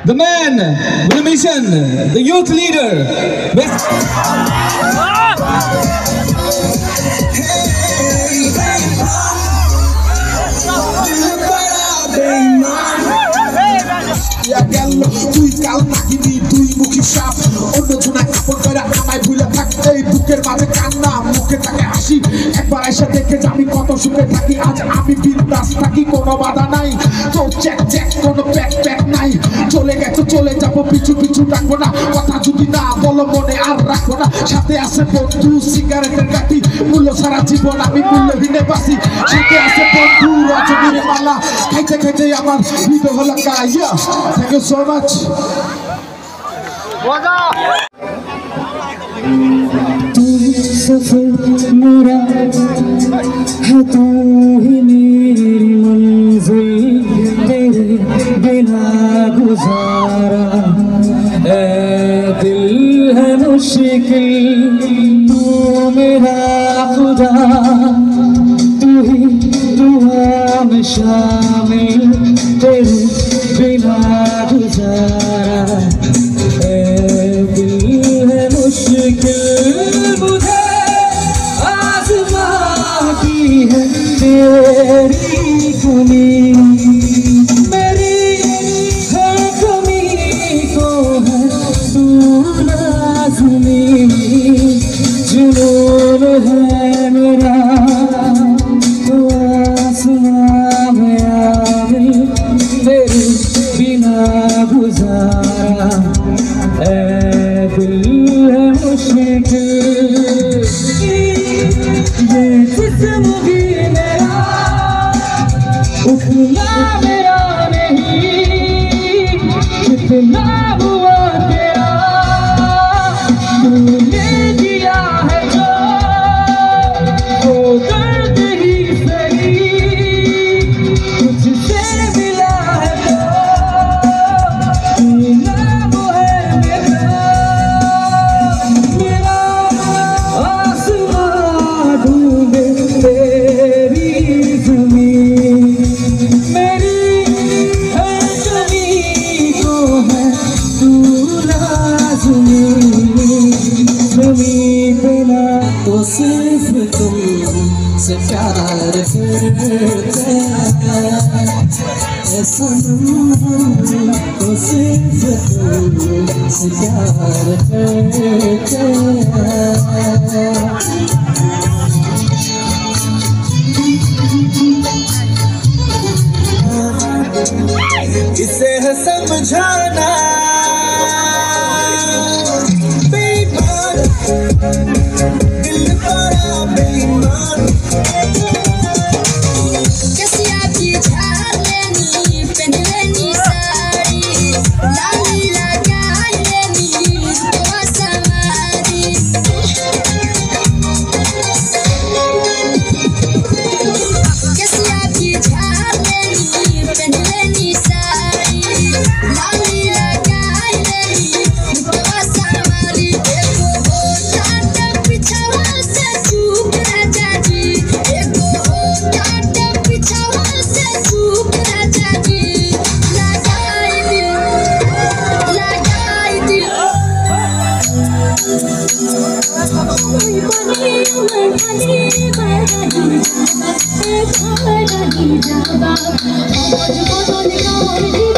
the man with a mission, the youth leader. তুই কাল নাকিনি দুই মুখী সাপ অন্য জনায় কাপড় করে আমায় ভুলে থাকি এই বুকের মাঝে কান্না মুখে থাকে হাসি একবার এসে দেখে আমি কত সুখে থাকি আজ আমি বিন্দাস থাকি কোনো বাধা নাই তো চেক চেক কোনো প্যাক প্যাক নাই চলে গেছে চলে যাবো পিছু পিছু ডাকবো না কথা যদি না বলো মনে আর রাখবো না সাথে আছে বন্ধু সিগারেটের কাঠি মূল্য সারা জীবন আমি মূল্যহীনে বাসি সাথে আছে বন্ধু রজনীর মালা খাইতে খাইতে আমার হৃদয় হলো কাইয়া থ্যাংক ইউ সো মাচ तू सफर मेरा है तू ही मेरी मंजिल तेरे बिना गुजारा ऐ दिल है मुश्किल तू मेरा खुदा तू ही दुआ में शामिल तेरे बिना गुजारा मुझे आज़मां की है तेरी कमी मेरी हर कमी को है तू लाज़मी जुनून है मेरा तू आसमां में आवे तेरे बिना गुजारा ये जिस्म भी मेरा उतना मेरा नहीं कितना हुआ तेरा तूने दिया है जो वो दर्द ही सही तुझसे मिला है जो नाम है मेरा आसमां ढूंढे तेरी ज़मीन मेरी हर कमी को है तू लाज़मी ज़मीन पे ना तो सिर्फ तुमसे प्यार करते हैं सनम तो सिर्फ तुमसे प्यार करते हैं इसे है समझाना बेईमान दिल बड़ा बेईमान कैसिया की झालेनी पहनलेनी साड़ी लाली लगालेनी तो समारी कैसिया की झालेनी पहनलेनी साड़ी लाली लगालेनी तो समारी देखो हो टाटा पिछवा से चूक राजा जी देखो हो टाटा पिछवा से चूक राजा जी लगाई दिल कोई बनी मैं बनी जाबा मुझको तो निकाल